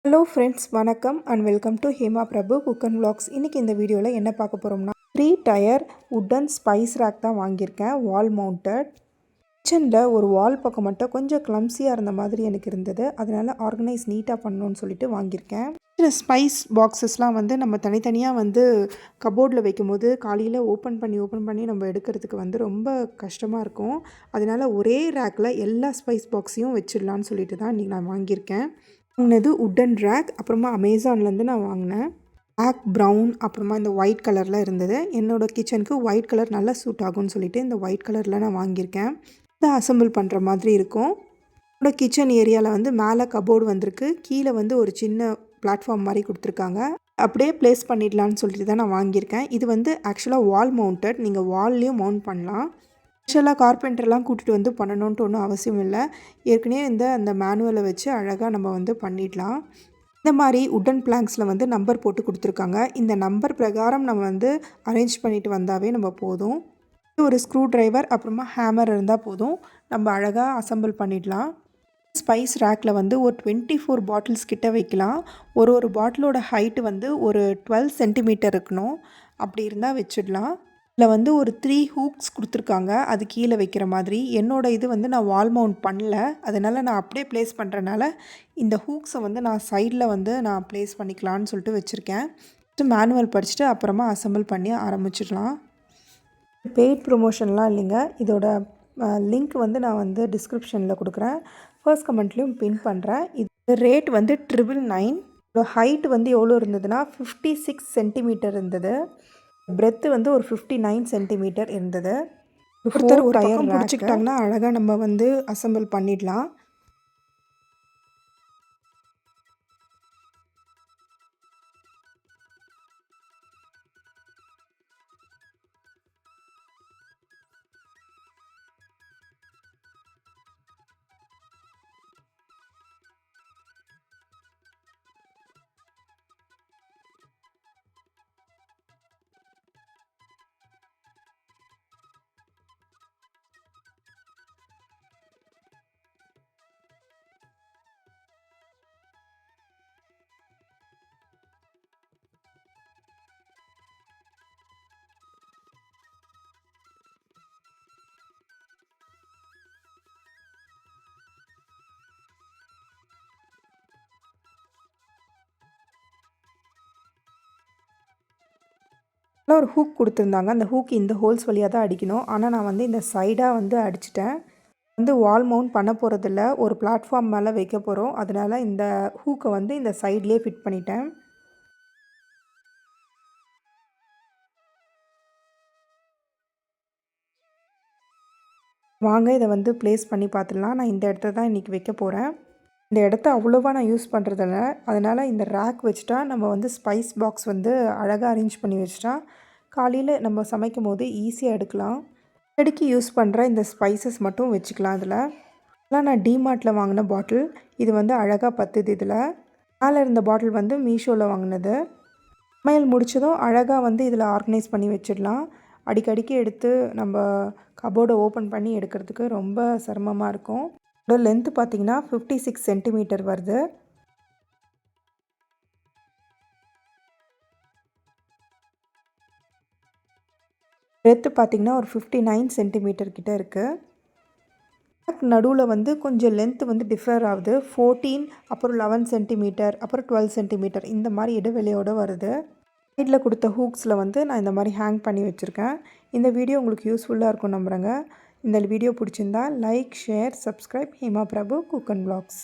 Hello friends, வணக்கம் and welcome to Hema Prabhu cook and vlogs. இன்றைக்கி இந்த வீடியோவில் என்ன பார்க்க போகிறோம்னா 3 டயர் உட்டன் ஸ்பைஸ் ரேக் தான் வாங்கியிருக்கேன். வால் மவுண்டட். கிச்சனில் ஒரு வால் பக்கம் மட்டும் கொஞ்சம் கிளம்ஸியாக இருந்த மாதிரி எனக்கு இருந்தது. அதனால் ஆர்கனைஸ் நீட்டாக பண்ணணும்னு சொல்லிட்டு வாங்கியிருக்கேன். இந்த ஸ்பைஸ் பாக்ஸஸ்லாம் நம்ம தனித்தனியாக கபோர்டில் வைக்கும்போது காலையில் ஓப்பன் பண்ணி நம்ம எடுக்கிறதுக்கு ரொம்ப கஷ்டமாக இருக்கும். அதனால் ஒரே ரேக்கில் எல்லா ஸ்பைஸ் பாக்ஸையும் வச்சிடலான்னு சொல்லிட்டு தான் இன்றைக்கி நான் வாங்கியிருக்கேன். வாங்கினது உட்டன் ரேக். அப்புறமா அமேசான்லேருந்து நான் வாங்கினேன். பிளாக், ப்ரௌன், அப்புறமா இந்த ஒயிட் கலரில் இருந்தது. என்னோடய கிச்சனுக்கு ஒயிட் கலர் நல்லா சூட் ஆகும்னு சொல்லிட்டு இந்த ஒயிட் கலரில் நான் வாங்கியிருக்கேன். இதை அசம்பிள் பண்ணுற மாதிரி இருக்கும். என்னோடய கிச்சன் ஏரியாவில் மேலே கபோர்டு வந்திருக்கு. கீழே ஒரு சின்ன பிளாட்ஃபார்ம் மாதிரி கொடுத்துருக்காங்க. அப்படியே ப்ளேஸ் பண்ணிடலான்னு சொல்லிட்டு தான் நான் வாங்கியிருக்கேன். இது ஆக்சுவலாக வால் மவுண்டட். நீங்கள் வால்லையும் மவுண்ட் பண்ணலாம். ஸ்பெஷலாக கார்பெண்டர்லாம் கூட்டிகிட்டு பண்ணணுன்ட்டு ஒன்றும் அவசியம் இல்லை. ஏற்கனவே அந்த மேனுவலை வச்சு அழகாக நம்ம பண்ணிடலாம். இந்த மாதிரி உட்டன் பிளாங்க்ஸில் நம்பர் போட்டு கொடுத்துருக்காங்க. இந்த நம்பர் பிரகாரம் நம்ம அரேஞ்ச் பண்ணிட்டு வந்தாவே நம்ம போதும். ஒரு ஸ்க்ரூ டிரைவர் அப்புறமா ஹேமர் இருந்தால் போதும், நம்ம அழகாக அசம்பிள் பண்ணிடலாம். ஸ்பைஸ் ரேக்கில் ஒரு 24 பாட்டில்ஸ் கிட்ட வைக்கலாம். ஒரு பாட்டிலோட ஹைட்டு ஒரு 12 சென்டிமீட்டர் இருக்கணும். அப்படி இருந்தால் வச்சிடலாம். இதில் ஒரு 3 ஹூக்ஸ் கொடுத்துருக்காங்க, அது கீழே வைக்கிற மாதிரி. என்னோடய இது நான் வால் மவுண்ட் பண்ணல, அதனால் நான் அப்படியே ப்ளேஸ் பண்ணுறனால இந்த ஹூக்ஸை நான் சைடில் நான் ப்ளேஸ் பண்ணிக்கலான்னு சொல்லிட்டு வச்சுருக்கேன். ஃபஸ்ட்டு மேனுவல் படிச்சுட்டு அப்புறமா அசம்பிள் பண்ணி ஆரம்பிச்சிடலாம். பெய்ட் ப்ரொமோஷன்லாம் இல்லைங்க. இதோட லிங்க் நான் டிஸ்கிரிப்ஷனில் கொடுக்குறேன். ஃபர்ஸ்ட் கமெண்ட்லேயும் பின் பண்ணுறேன். இது ரேட் 999. இதோட ஹைட் எவ்வளோ இருந்ததுன்னா 56 சென்டிமீட்டர் இருந்தது. பிரெத்து ஒரு 59 சென்டிமீட்டர் இருந்தது. ஒருத்தர் ஒரு பக்கம் பிடிச்சிக்கிட்டாங்கன்னா அழகாக நம்ம அசம்பிள் பண்ணிடலாம். ஒரு ஹூக் கொடுத்துருந்தாங்க. அந்த ஹூக் இந்த ஹோல்ஸ் வழியாக தான் அடிக்கணும். ஆனால் நான் இந்த சைடாக அடிச்சிட்டேன். வால் மவுண்ட் பண்ண போகிறதில்ல, ஒரு பிளாட்ஃபார்ம் மேலே வைக்க போகிறோம். அதனால் இந்த ஹூக்கை இந்த சைட்லேயே ஃபிட் பண்ணிட்டேன். வாங்க இதை ப்ளேஸ் பண்ணி பார்த்துடலாம். நான் இந்த இடத்த தான் இன்றைக்கி வைக்க போகிறேன். இந்த இடத்த அவ்வளோவா நான் யூஸ் பண்ணுறதில்ல, அதனால் இந்த ரேக் வச்சுட்டா நம்ம ஸ்பைஸ் பாக்ஸ் அழகாக அரேஞ்ச் பண்ணி வச்சுட்டா காலையில் நம்ம சமைக்கும் போது ஈஸியாக எடுக்கலாம். அடிக்கடி யூஸ் பண்ணுற இந்த ஸ்பைசஸ் மட்டும் வச்சுக்கலாம். இதெல்லாம் நான் டிமார்ட்டில் வாங்கின பாட்டில். இது அழகாக பத்துது. இதில் மேலே இருந்த பாட்டில் மீஷோவில் வாங்கினது. சமையல் முடித்ததும் அழகாக இதில் ஆர்கனைஸ் பண்ணி வச்சிடலாம். அடிக்கடிக்கு எடுத்து நம்ம கபோர்டை ஓப்பன் பண்ணி எடுக்கிறதுக்கு ரொம்ப சிரமமாக இருக்கும். இதோட லென்த்து பார்த்திங்கன்னா 56 சென்டிமீட்டர் வருது. பிரெத்து பார்த்திங்கன்னா ஒரு 59 சென்டிமீட்டர் கிட்ட இருக்குது. நடுவில் கொஞ்சம் லென்த்து டிஃபர் ஆகுது. 14, அப்புறம் 11 சென்டிமீட்டர், அப்புறம் 12 சென்டிமீட்டர் இந்த மாதிரி இடைவெளியோடு வருது. சைடில் கொடுத்த ஹூக்ஸில் நான் இந்த மாதிரி ஹேங் பண்ணி வச்சுருக்கேன். இந்த வீடியோ உங்களுக்கு யூஸ்ஃபுல்லாக இருக்கும் நம்புகிறேங்க. இந்த வீடியோ பிடிச்சிருந்தா like, share, subscribe. Hema Prabhu cook and vlogs.